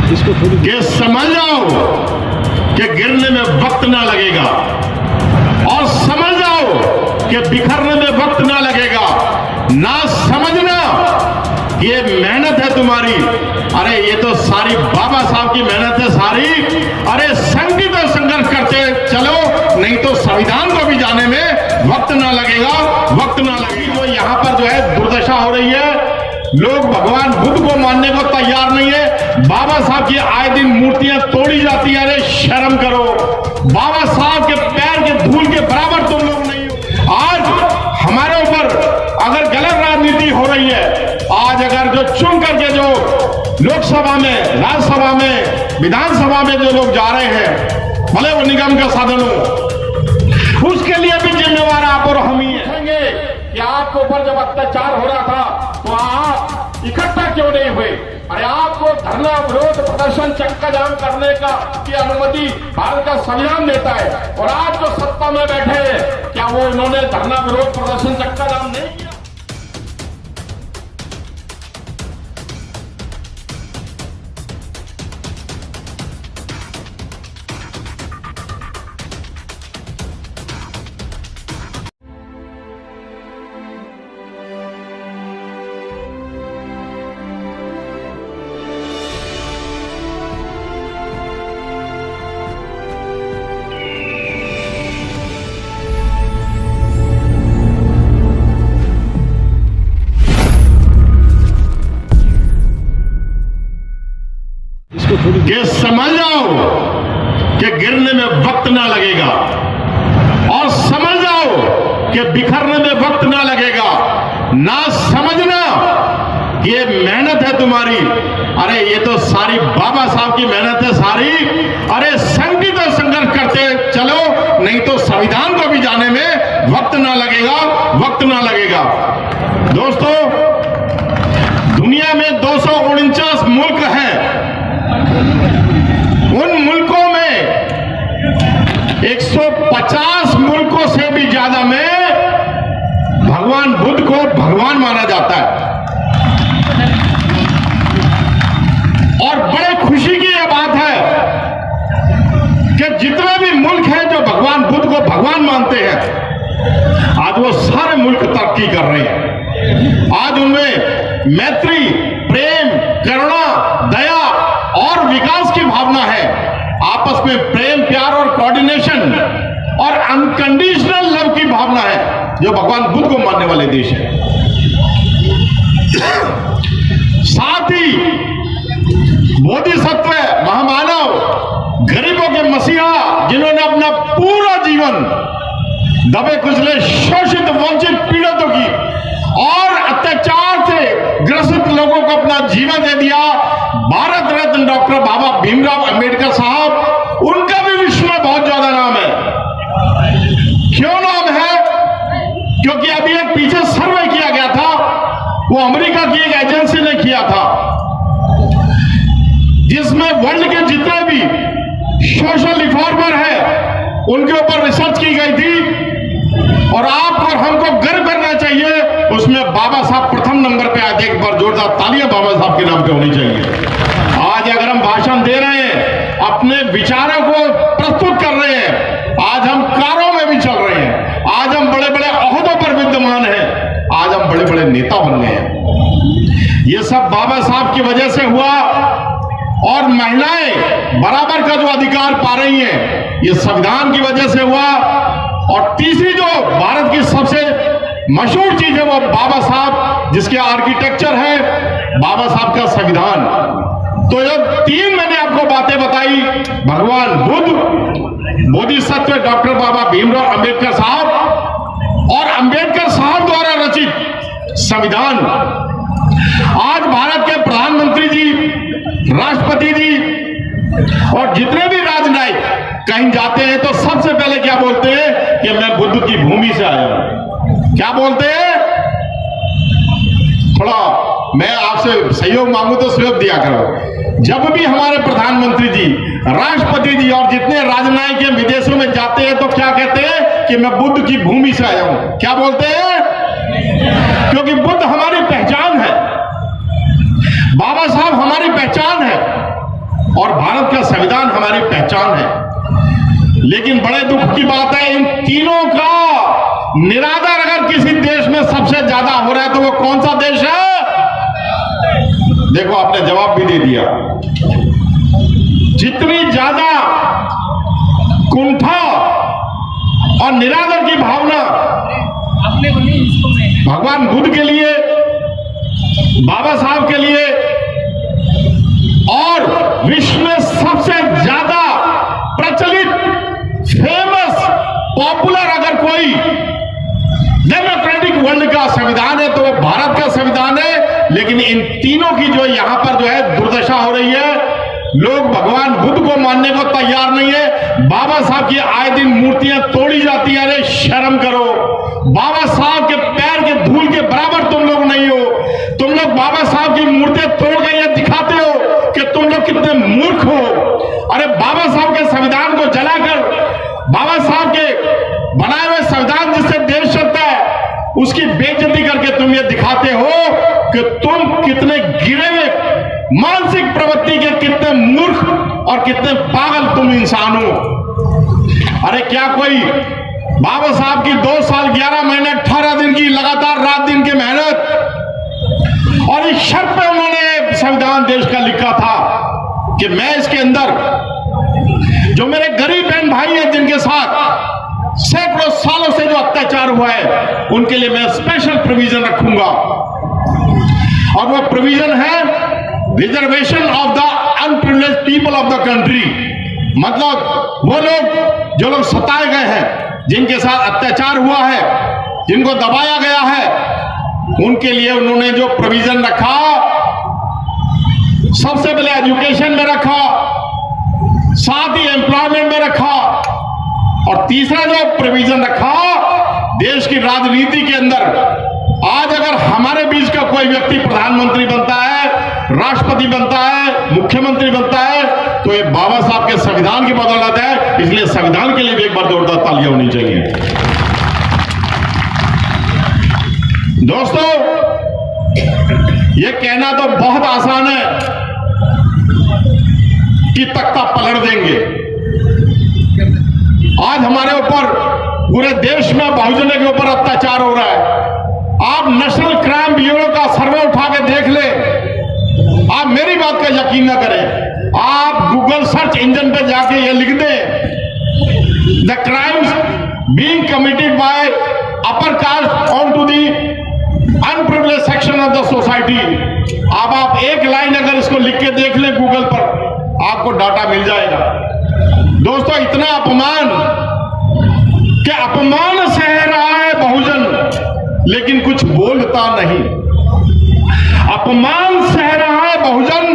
कि समझ जाओ कि गिरने में वक्त ना लगेगा और समझ जाओ कि बिखरने में वक्त ना लगेगा। ना समझना ये मेहनत है तुम्हारी, अरे ये तो सारी बाबा साहब की मेहनत है सारी। अरे संगठित और संघर्ष करते चलो, नहीं तो संविधान को भी जाने में वक्त ना लगेगा, वक्त ना लगेगा। तो यहाँ पर जो है दुर्दशा हो रही है, लोग भगवान बुद्ध को मानने को तैयार नहीं है। बाबा साहब की आए दिन मूर्तियां तोड़ी जाती है। अरे शर्म करो, बाबा साहब के पैर के धूल के बराबर तुम लोग नहीं हो। आज हमारे ऊपर अगर गलत राजनीति हो रही है, आज अगर जो चुन करके जो लोकसभा में, राज्यसभा में, विधानसभा में जो लोग जा रहे हैं, भले वो निगम का साधन हो, उसके लिए भी जिम्मेवार आप और हम ही हैं। कि आपके ऊपर जब अत्याचार हो रहा था तो आप इकट्ठा क्यों नहीं हुए? अरे आपको धरना, विरोध, प्रदर्शन, चक्का जाम करने की अनुमति भारत का संविधान देता है, और आज जो सत्ता में बैठे हैं, क्या वो इन्होंने धरना, विरोध, प्रदर्शन, चक्का जाम नहीं किया? कि समझ जाओ कि गिरने में वक्त ना लगेगा और समझ जाओ कि बिखरने में वक्त ना लगेगा। ना समझना ये मेहनत है तुम्हारी, अरे ये तो सारी बाबा साहब की मेहनत है सारी। अरे संगठित और संघर्ष करते चलो, नहीं तो संविधान को भी जाने में वक्त ना लगेगा, वक्त ना लगेगा। दोस्तों, दुनिया में 249 मुल्क हैं। उन मुल्कों में 150 मुल्कों से भी ज्यादा में भगवान बुद्ध को भगवान माना जाता है। और बड़े खुशी की यह बात है कि जितने भी मुल्क हैं जो भगवान बुद्ध को भगवान मानते हैं, आज वो सारे मुल्क तरक्की कर रहे हैं। आज उनमें मैत्री, प्रेम, करुणा, दया और विकास की भावना है। आपस में प्रेम, प्यार और कोऑर्डिनेशन और अनकंडीशनल लव की भावना है, जो भगवान बुद्ध को मानने वाले देश हैं। साथ ही बोधिसत्व, महामानव, गरीबों के मसीहा, जिन्होंने अपना पूरा जीवन दबे कुचले, शोषित, वंचित, पीड़ितों की और अत्याचार से ग्रसित लोगों को अपना जीवन दे दिया, भारत रत्न डॉक्टर बाबा भीमराव अंबेडकर साहब, उनका भी विश्व में बहुत ज्यादा नाम है। क्यों नाम है? क्योंकि अभी एक पीछे सर्वे किया गया था, वो अमेरिका की एक एजेंसी ने किया था, जिसमें वर्ल्ड के जितने भी सोशल रिफॉर्मर हैं उनके ऊपर रिसर्च की गई थी। और आप और हमको गर्व करना चाहिए, उसमें बाबा साहब प्रथम नंबर पे आए थे। एक बार जोरदार तालियां बाबा साहब के नाम पे होनी चाहिए। आज अगर हम भाषण दे रहे हैं, अपने विचारों को प्रस्तुत कर रहे हैं, आज हम कारों में भी चल रहे हैं, आज हम बड़े बड़े ओहदों पर विद्यमान हैं, आज हम बड़े बड़े नेता बन गए हैं। ये सब बाबा साहब की वजह से हुआ। और महिलाएं बराबर का जो अधिकार पा रही हैं, ये संविधान की वजह से हुआ। और तीसरी जो भारत की सबसे मशहूर चीज है, वो बाबा साहब, जिसके आर्किटेक्चर है बाबा साहब का संविधान। तो ये तीन मैंने आपको बातें बताई, भगवान बुद्ध, बोधिसत्व डॉक्टर बाबा भीमराव अंबेडकर साहब और अंबेडकर साहब द्वारा रचित संविधान। आज भारत के प्रधानमंत्री जी, राष्ट्रपति जी और जितने भी राजनयिक कहीं जाते हैं तो सबसे पहले क्या बोलते हैं कि मैं बुद्ध की भूमि से आया हूं। क्या बोलते हैं? थोड़ा मैं आपसे सहयोग मांगू तो सहयोग दिया करो। जब भी हमारे प्रधानमंत्री जी, राष्ट्रपति जी और जितने राजनयिक के विदेशों में जाते हैं तो क्या कहते हैं कि मैं बुद्ध की भूमि से आया हूं। क्या बोलते हैं? क्योंकि बुद्ध हमारी पहचान है, बाबा साहब हमारी पहचान है। पहचान है। लेकिन बड़े दुख की बात है, इन तीनों का निरादर अगर किसी देश में सबसे ज्यादा हो रहा है तो वो कौन सा देश है? देखो, आपने जवाब भी दे दिया। जितनी ज्यादा कुंठा और निरादर की भावना भगवान बुद्ध के लिए, बाबा साहब के लिए, और विश्व में सबसे ज्यादा प्रचलित, फेमस, पॉपुलर अगर कोई डेमोक्रेटिक वर्ल्ड का संविधान है तो वो भारत का संविधान है। लेकिन इन तीनों की जो यहां पर जो है दुर्दशा हो रही है, लोग भगवान बुद्ध को मानने को तैयार नहीं है। बाबा साहब की आए दिन मूर्तियां तोड़ी जाती है। अरे शर्म करो, बाबा साहब के पैर के धूल के बराबर तुम लोग नहीं हो। तुम लोग बाबा साहब की मूर्तियां तोड़ के ये दिखाते हो कि तुम लोग कितने मूर्ख हो। अरे बाबा साहब के संविधान को जलाकर, बाबा साहब के बनाए हुए संविधान जिससे देश चलता है उसकी बेइज्जती करके तुम ये दिखाते हो कि तुम कितने गिरे हुए मानसिक प्रवृत्ति के कितने मूर्ख और कितने पागल तुम इंसान हो। अरे क्या कोई बाबा साहब की 2 साल 11 महीने 18 दिन की लगातार रात दिन की मेहनत और इस शर्त पे उन्होंने संविधान देश का लिखा था कि मैं इसके अंदर जो मेरे गरीब बहन भाई हैं जिनके साथ सैकड़ों सालों से जो अत्याचार हुआ है उनके लिए मैं स्पेशल प्रोविजन रखूंगा। और वो प्रोविजन है reservation of the unprivileged people of the country. मतलब वो लोग जो लोग सताए गए हैं, जिनके साथ अत्याचार हुआ है, जिनको दबाया गया है, उनके लिए उन्होंने जो प्रोविजन रखा, सबसे पहले एजुकेशन में रखा, साथ ही एम्प्लॉयमेंट में रखा, और तीसरा जो प्रोविजन रखा देश की राजनीति के अंदर। आज अगर हमारे बीच का कोई व्यक्ति प्रधानमंत्री बनता है, राष्ट्रपति बनता है, मुख्यमंत्री बनता है तो ये बाबा साहब के संविधान की बदौलत है। इसलिए संविधान के लिए भी एक बार जोरदार तालियां होनी चाहिए। दोस्तों, ये कहना तो बहुत आसान है कि तख्ता पलट देंगे। आज हमारे ऊपर पूरे देश में बहुजनों के ऊपर अत्याचार हो रहा है। आप नेशनल क्राइम ब्यूरो का सर्वे उठा के देख ले, आप मेरी बात का यकीन ना करें, आप गूगल सर्च इंजन पे जाके ये लिख दें the crimes being committed by upper caste on to the unprivileged section of the society. आप एक लाइन अगर इसको लिख के देख लें गूगल पर, आपको डाटा मिल जाएगा। दोस्तों, इतना अपमान कि अपमान सह रहा है बहुजन लेकिन कुछ बोलता नहीं। अपमान सह रहा है बहुजन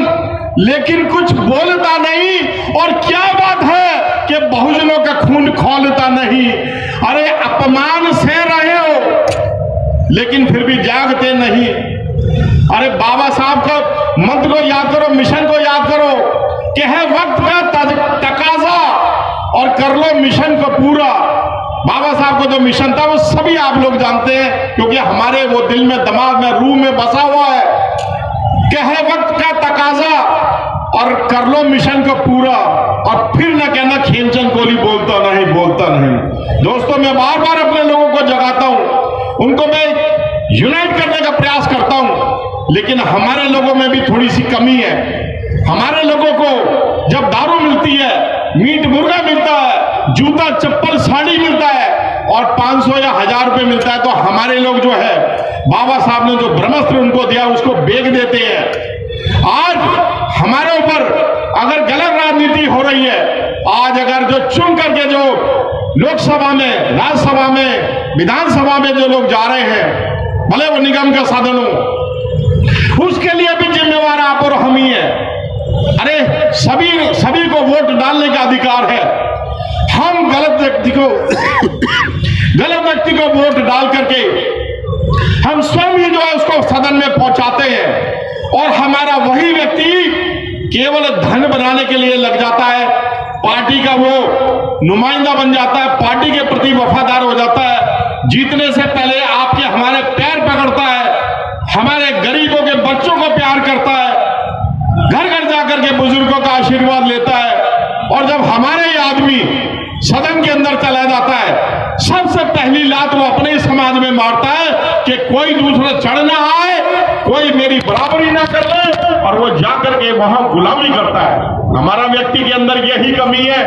लेकिन कुछ बोलता नहीं। और क्या बात है कि बहुजनों का खून खौलता नहीं। अरे अपमान सह रहे हो लेकिन फिर भी जागते नहीं। अरे बाबा साहब का मंत्र को याद करो, मिशन को याद करो कि है वक्त का तकाजा और कर लो मिशन को पूरा। बाबा साहब को जो मिशन था वो सभी आप लोग जानते हैं, क्योंकि हमारे वो दिल में, दिमाग में, रूह में बसा हुआ है कि है वक्त का तकाजा और कर लो मिशन को पूरा। और फिर न कहना खेमचंद कोहली बोलता नहीं, बोलता नहीं। दोस्तों, मैं बार बार अपने लोगों को जगाता हूं, उनको मैं यूनाइट करने का प्रयास करता हूं, लेकिन हमारे लोगों में भी थोड़ी सी कमी है। हमारे लोगों को जब दारू मिलती है, मीट मुर्गा मिलता है, जूता चप्पल साड़ी मिलता है और 500 या 1000 रुपए मिलता है, तो हमारे लोग जो है बाबा साहब ने जो ब्रह्मास्त्र उनको दिया उसको बेच देते हैं। आज हमारे ऊपर अगर गलत राजनीति हो रही है, आज अगर जो चुन करके जो लोकसभा में, राज्यसभा में, विधानसभा में जो लोग जा रहे हैं, भले वो निगम का साधन हो, उसके लिए भी जिम्मेवार आप और हम ही है। अरे सभी को वोट डालने का अधिकार है। हम गलत व्यक्ति को वोट डाल करके हम स्वयं ही जो है उसको सदन में पहुंचाते हैं और हमारा वही व्यक्ति केवल धन बनाने के लिए लग जाता है, पार्टी का वो नुमाइंदा बन जाता है, पार्टी के प्रति वफादार हो जाता है, जीतने से पहले आपके हमारे पैर पकड़ता है, हमारे गरीबों के बच्चों को प्यार करता है, घर घर जाकर के बुजुर्गों का आशीर्वाद लेता है। और जब हमारे ही आदमी सदन के अंदर चला जाता है, सबसे पहली लात वो अपने ही समाज में मारता है कि कोई दूसरा चढ़ ना आए, कोई मेरी बराबरी ना कर ले, और वो जाकर के वहां गुलामी करता है। हमारा व्यक्ति के अंदर यही कमी है।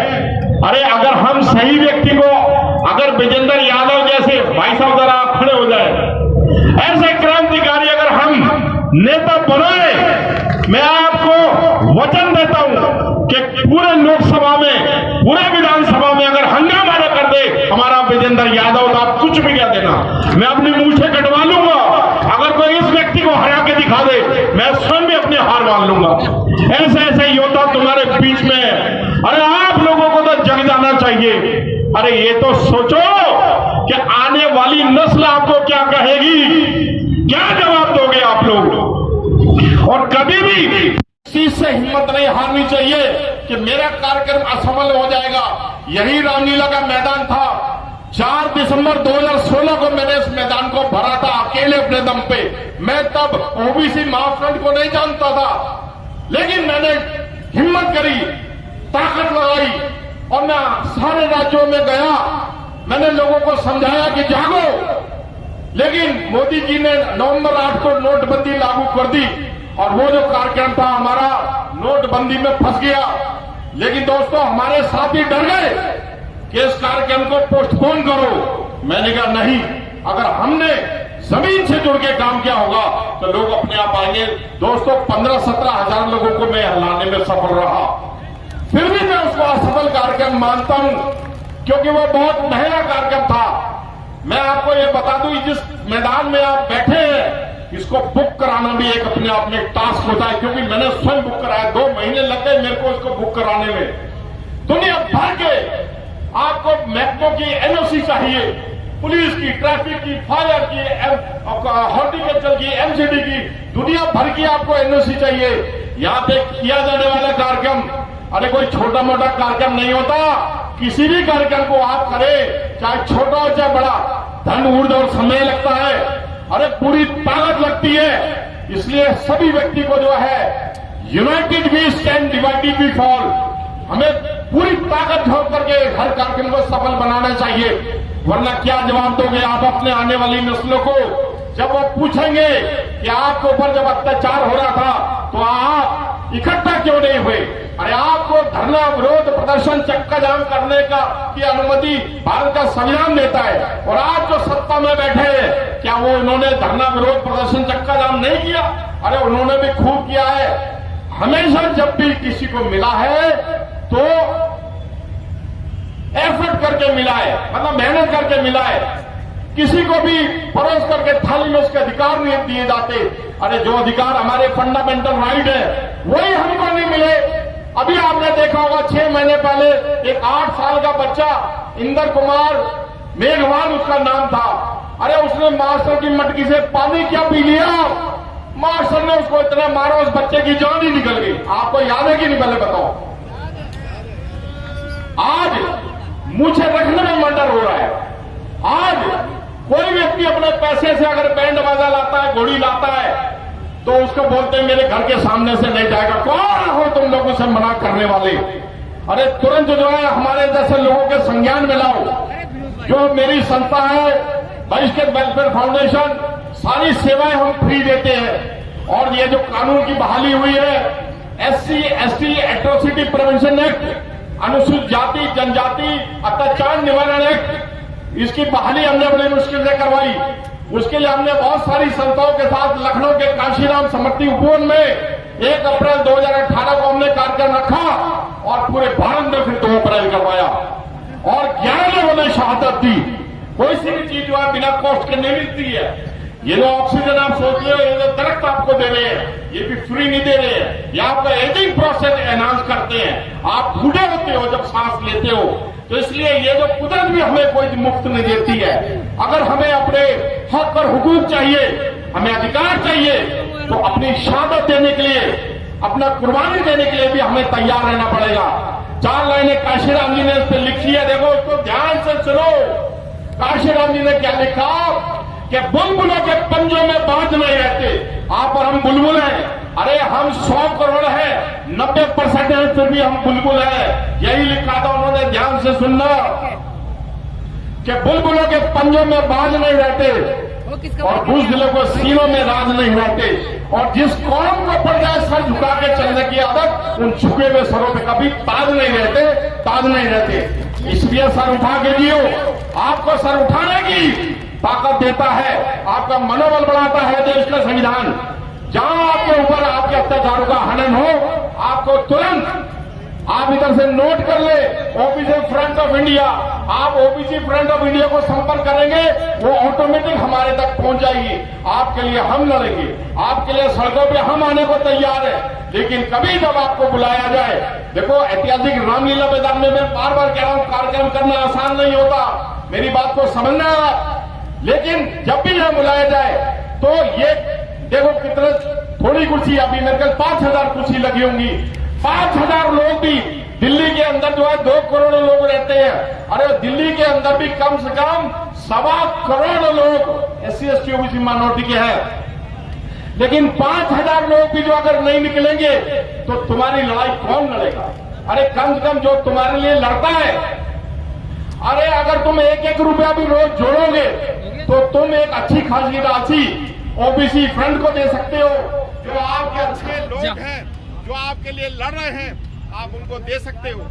अरे अगर हम सही व्यक्ति को, अगर विजेंद्र यादव जैसे, भाई साहब जरा आप खड़े हो जाए, ऐसे क्रांतिकारी अगर हम नेता बनाए, मैं आपको वचन देता हूं कि पूरे लोकसभा में, पूरे विधानसभा में अगर हंगामा न कर दे हमारा विजेंद्र यादव, तो आप कुछ भी क्या देना, मैं अपनी मुंह से कटवा लूंगा। अगर कोई इस व्यक्ति को हरा के दिखा दे, मैं स्वयं भी अपने हार मान लूंगा। ऐसे ऐसे योद्धा तुम्हारे बीच में है। अरे आप लोगों को तो जग जाना चाहिए। अरे ये तो सोचो कि आने वाली नस्ल आपको क्या कहेगी, क्या जवाब दोगे आप लोग। और कभी भी किसी से हिम्मत नहीं हारनी चाहिए कि मेरा कार्यक्रम असफल हो जाएगा। यही रामलीला का मैदान था। 4 दिसंबर 2016 को मैंने इस मैदान को भरा था अकेले अपने दम पे। मैं तब ओबीसी महाफ्रंट को नहीं जानता था, लेकिन मैंने हिम्मत करी, ताकत लगाई, और मैं सारे राज्यों में गया। मैंने लोगों को समझाया कि जागो। लेकिन मोदी जी ने नवंबर 8 को नोटबंदी लागू कर दी, और वो जो कार्यक्रम था हमारा नोटबंदी में फंस गया। लेकिन दोस्तों, हमारे साथी डर गए कि इस कार्यक्रम को पोस्टपोन करो। मैंने कहा नहीं, अगर हमने जमीन से जुड़ के काम किया होगा तो लोग अपने आप आएंगे। दोस्तों, 15-17 हजार लोगों को मैं हलाने में सफल रहा। फिर भी मैं उसको असफल कार्यक्रम मानता हूं, क्योंकि वो बहुत महंगा कार्यक्रम था। मैं आपको ये बता दूं, जिस मैदान में आप बैठे हैं, इसको बुक कराना भी एक अपने आप में टास्क होता है, क्योंकि मैंने स्वयं बुक कराया। 2 महीने लग गए मेरे को इसको बुक कराने में। दुनिया भर के आपको महकमों की एनओसी चाहिए, पुलिस की, ट्रैफिक की, फायर की, हॉर्टिकल्चर की, एमसीडी की, दुनिया भर की आपको एनओसी चाहिए। यहां पे किया जाने वाला कार्यक्रम, अरे कोई छोटा मोटा कार्यक्रम नहीं होता। किसी भी कार्यक्रम को आप करें, चाहे छोटा हो चाहे बड़ा, धन ऊर्ज और समय लगता है, अरे पूरी ताकत लगती है। इसलिए सभी व्यक्ति को जो है, united we stand, divided we fall, हमें पूरी ताकत झोंक करके हर कार्यक्रम को सफल बनाना चाहिए। वरना क्या जवाब दोगे आप अपने आने वाली नस्लों को, जब वो पूछेंगे कि आपके ऊपर जब अत्याचार हो रहा था तो आप इकट्ठा क्यों नहीं हुए। अरे आपको धरना, विरोध, प्रदर्शन, चक्का जाम करने की अनुमति भारत का संविधान देता है, और आज जो सत्ता में बैठे हैं, क्या वो उन्होंने धरना, विरोध, प्रदर्शन, चक्का जाम नहीं किया? अरे उन्होंने भी खूब किया है। हमेशा जब भी किसी को मिला है तो एफर्ट करके मिला है, मतलब मेहनत करके मिला है। किसी को भी परोस करके थाली में उसके अधिकार नहीं दिए जाते। अरे जो अधिकार हमारे फंडामेंटल राइट है, वही हमको नहीं मिले। अभी आपने देखा होगा 6 महीने पहले एक 8 साल का बच्चा, इंदर कुमार मेघवाल उसका नाम था, अरे उसने मास्टर की मटकी से पानी क्या पी लिया, मास्टर ने उसको इतना मारा, उस बच्चे की जान ही निकल गई। आपको याद है कि नहीं, पहले बताओ। आज मुझे रखने में मर्डर हो रहा है। आज कोई व्यक्ति अपने पैसे से अगर बैंड बाजा लाता है, घोड़ी लाता है, तो उसको बोलते हैं मेरे घर के सामने से नहीं जाएगा। कौन हो तुम लोगों से मना करने वाले? अरे तुरंत जो है हमारे जैसे लोगों के संज्ञान में लाओ। जो मेरी संस्था है बहिष्कृत वेलफेयर फाउंडेशन, सारी सेवाएं हम फ्री देते हैं। और ये जो कानून की बहाली हुई है, SC/ST एट्रोसिटी प्रिवेंशन एक्ट, अनुसूचित जाति जनजाति अत्याचार निवारण एक्ट, इसकी बहाली हमने बड़ी मुश्किल से करवाई। उसके लिए हमने बहुत सारी संस्थाओं के साथ लखनऊ के काशीराम समृद्धि उपवन में 1 अप्रैल 2018 को हमने कार्यक्रम रखा, और पूरे भारत में फिर 2 अप्रैल करवाया, और 11 लोगों ने शहादत दी। कोई सी भी चीज जो है बिना कॉस्ट के नहीं मिलती है। ये जो ऑक्सीजन आप सोच रहे हो, ये जो दरख्त आपको दे रहे हैं, ये भी फ्री नहीं दे रहे हैं, ये आपका एजिंग प्रोसेस एनहांस करते हैं। आप बूढ़े होते हो जब सांस लेते हो, तो इसलिए ये जो कुदरत भी हमें कोई मुफ्त नहीं देती है। अगर हमें अपने हक और हुकूक चाहिए, हमें अधिकार चाहिए, तो अपनी शहादत देने के लिए, अपना कुर्बानी देने के लिए भी हमें तैयार रहना पड़ेगा। 4 लाइनें काशीराम जी ने इस पर लिखी है, देखो उसको ध्यान से सुनो। काशीराम जी ने क्या लिखा कि बुलबुलों के पंजों में बाज नहीं रहते। आप और हम बुलबुल हैं, अरे हम 100 करोड़ है, 90% है, फिर भी हम बुलबुल है। यही लिखा था उन्होंने, ध्यान से सुनना, कि बुलबुलों के पंजों में बाज नहीं रहते और बुज़दिलों को सीनों में राज नहीं रहते। और जिस कौम को पड़ जाए सर झुका के चलने की आदत, उन झुके हुए सरों पे कभी ताज नहीं रहते, ताज नहीं रहते। इसलिए सर उठा के जियो। आपको सर उठाने की ताकत देता है, आपका मनोबल बढ़ाता है देश का संविधान। जहां आपके ऊपर आपके अत्याचारों का हनन हो, आपको तुरंत आप इधर से नोट कर ले, ओबीसी फ्रंट ऑफ इंडिया। आप ओबीसी फ्रंट ऑफ इंडिया को संपर्क करेंगे, वो ऑटोमेटिक हमारे तक पहुंच जाएगी। आपके लिए हम लड़ेंगे, आपके लिए सड़कों पे हम आने को तैयार है। लेकिन कभी जब आपको बुलाया जाए, देखो ऐतिहासिक रामलीला मैदान में मैं बार बार कह रहा हूं, कार्यक्रम करना आसान नहीं होता, मेरी बात को समझना। लेकिन जब भी यहां बुलाया जाए तो ये देखो कितने थोड़ी कुर्सी, अभी मेरे ख्याल 5,000 कुर्सी लगी होंगी। 5,000 लोग भी, दिल्ली के अंदर जो है 2 करोड़ लोग रहते हैं। अरे दिल्ली के अंदर भी कम से कम 1.25 करोड़ लोग SC ST OBC माइनॉरिटी के हैं। लेकिन 5,000 लोग भी जो अगर नहीं निकलेंगे तो तुम्हारी लड़ाई कौन लड़ेगा? अरे कम से कम जो तुम्हारे लिए लड़ता है, अरे अगर तुम 1-1 रुपया भी रोज जोड़ोगे तो तुम एक अच्छी खासी राशि ओबीसी फ्रंट को दे सकते हो। जो आपके अच्छे लोग हैं, जो आपके लिए लड़ रहे हैं, आप उनको दे सकते हो।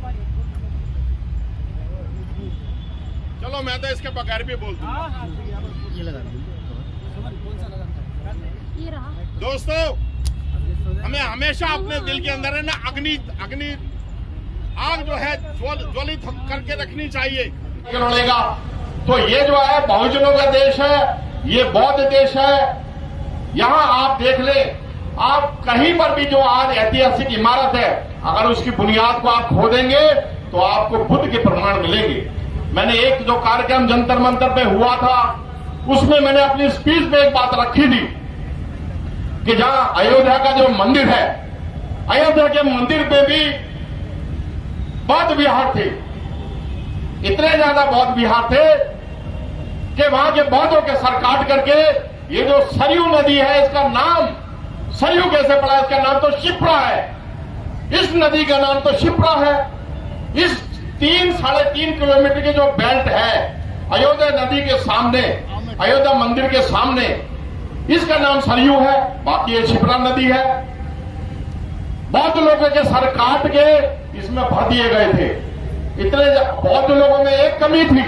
चलो मैं तो इसके बगैर भी बोल दूंगा। दोस्तों, हमें हमेशा अपने दिल के अंदर है ना अग्नि आग जो है ज्वलित करके रखनी चाहिए। लड़ेगा तो ये जो है बहुजनों का देश है, ये बौद्ध देश है। यहां आप देख ले, आप कहीं पर भी जो आज ऐतिहासिक इमारत है, अगर उसकी बुनियाद को आप खोदेंगे तो आपको बुद्ध के प्रमाण मिलेंगे। मैंने एक जो कार्यक्रम जंतर मंतर पे हुआ था, उसमें मैंने अपनी स्पीच में एक बात रखी थी कि जहां अयोध्या का जो मंदिर है, अयोध्या के मंदिर पे भी बौद्ध विहार थे। इतने ज्यादा बौद्ध विहार थे कि वहां के बौद्धों के सर काट करके ये जो सरयू नदी है, इसका नाम सरयू कैसे पड़ा? इसका नाम तो शिप्रा है। इस नदी का नाम तो शिप्रा है। इस 3-3.5 किलोमीटर की जो बेल्ट है अयोध्या नदी के सामने, अयोध्या मंदिर के सामने, इसका नाम सरयू है, बाकी ये शिप्रा नदी है। बौद्ध लोगों के सर काट के इसमें भर दिए गए थे। इतने बौद्ध लोगों में एक कमी थी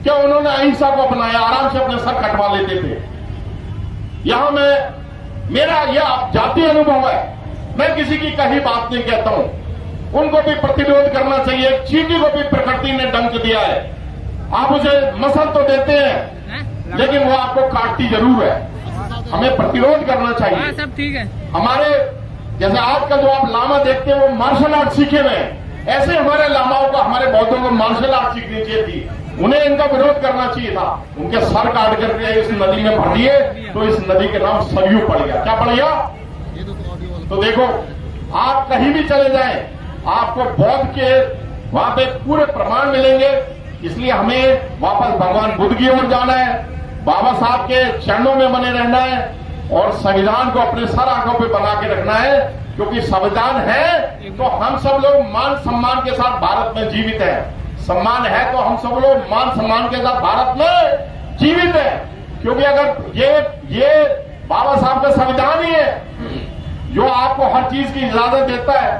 कि उन्होंने अहिंसा को अपनाया, आराम से अपने सर कटवा लेते थे। यहां मेरा यह जातीय अनुभव है, मैं किसी की कही बात नहीं कहता हूं। उनको भी प्रतिरोध करना चाहिए। चींटी को भी प्रकृति ने डंक दिया है, आप उसे मसल तो देते हैं लेकिन वो आपको काटती जरूर है। हमें प्रतिरोध करना चाहिए। सब ठीक है। हमारे जैसे आज का जो आप लामा देखते हैं, वो मार्शल आर्ट सीखे हुए हैं। ऐसे हमारे लामाओं को, हमारे बौद्धों को मार्शल आर्ट सीखनी चाहिए थी। उन्हें इनका विरोध करना चाहिए था। उनके सर काट करके इस नदी में भर दिए तो इस नदी के नाम सरयू पड़ गया। क्या पड़ गया? तो देखो, आप कहीं भी चले जाएं, आपको बौद्ध के वहां पे पूरे प्रमाण मिलेंगे। इसलिए हमें वापस भगवान बुद्ध की ओर जाना है, बाबा साहब के चरणों में बने रहना है और संविधान को अपने सर आंखों पे बना के रखना है। क्योंकि संविधान है तो हम सब लोग मान सम्मान के साथ भारत में जीवित हैं। सम्मान है तो हम सब लोग मान सम्मान के साथ भारत में जीवित हैं। क्योंकि अगर ये बाबा साहब का संविधान ही है जो आपको हर चीज की इजाजत देता है,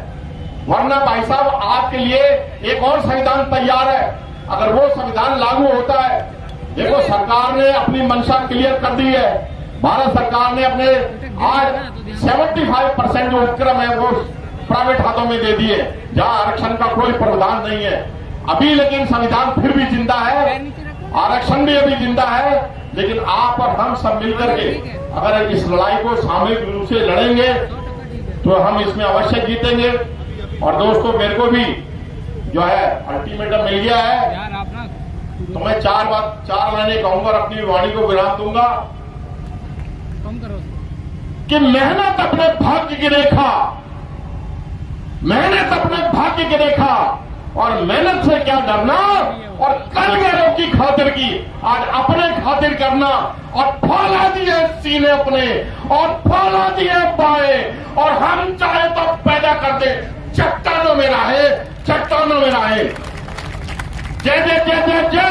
वरना भाई साहब आपके लिए एक और संविधान तैयार है। अगर वो संविधान लागू होता है, देखो सरकार ने अपनी मंशा क्लियर कर दी है। भारत सरकार ने अपने आज 75% जो उपक्रम है वो प्राइवेट हाथों में दे दिए, जहां आरक्षण का कोई प्रावधान नहीं है अभी। लेकिन संविधान फिर भी जिंदा है, आरक्षण भी अभी जिंदा है। लेकिन आप और हम सब मिलकर के अगर इस लड़ाई को सामूहिक रूप से लड़ेंगे तो हम इसमें अवश्य जीतेंगे। और दोस्तों, मेरे को भी जो है अल्टीमेटम मिल गया है, तो मैं 4 लाइनें कहूंगा और अपनी वाणी को विराम दूंगा कि मेहनत अपने भाग्य की रेखा, मेहनत अपने भाग्य की रेखा, और मेहनत से क्या डरना, और कल गैरों की खातिर की आज अपने खातिर करना, और फैला दिए सीने अपने और फैला दिए पाए, और हम चाहे तो पैदा कर दे चट्टानों में रहे, चट्टानों में रहे। जय जय जय जय जय